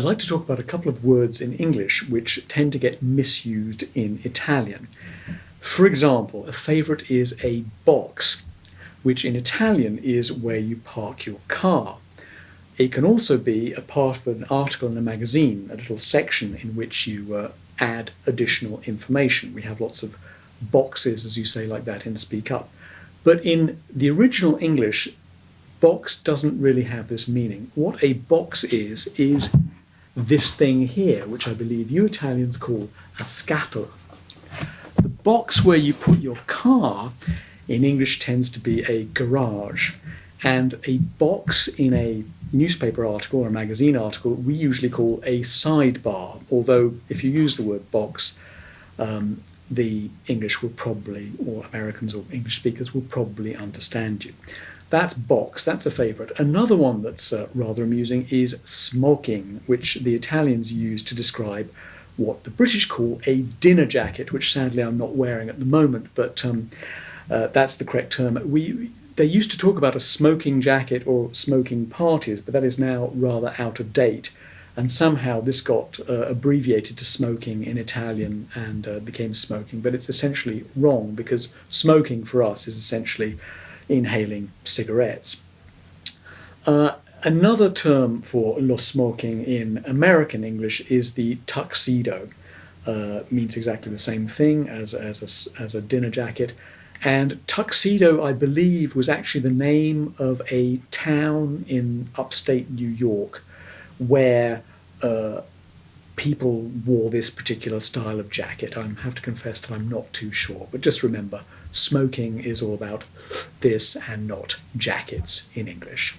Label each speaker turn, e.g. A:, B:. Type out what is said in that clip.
A: I'd like to talk about a couple of words in English which tend to get misused in Italian. For example, a favourite is a box, which in Italian is where you park your car. It can also be a part of an article in a magazine, a little section in which you add additional information. We have lots of boxes, as you say, like that in Speak Up. But in the original English, box doesn't really have this meaning. What a box is this thing here, which I believe you Italians call a scatola. The box where you put your car in English tends to be a garage, and a box in a newspaper article or a magazine article we usually call a sidebar, although if you use the word box, the English will probably, or Americans or English speakers will probably understand you. That's box, that's a favourite. Another one that's rather amusing is smoking, which the Italians use to describe what the British call a dinner jacket, which sadly I'm not wearing at the moment, but that's the correct term. They used to talk about a smoking jacket or smoking parties, but that is now rather out of date. And somehow this got abbreviated to smoking in Italian and became smoking, but it's essentially wrong because smoking for us is essentially inhaling cigarettes. Another term for lo smoking in American English is the tuxedo. Means exactly the same thing as a dinner jacket. And tuxedo, I believe, was actually the name of a town in upstate New York where people wore this particular style of jacket. I have to confess that I'm not too sure, but just remember, smoking is all about this and not jackets in English.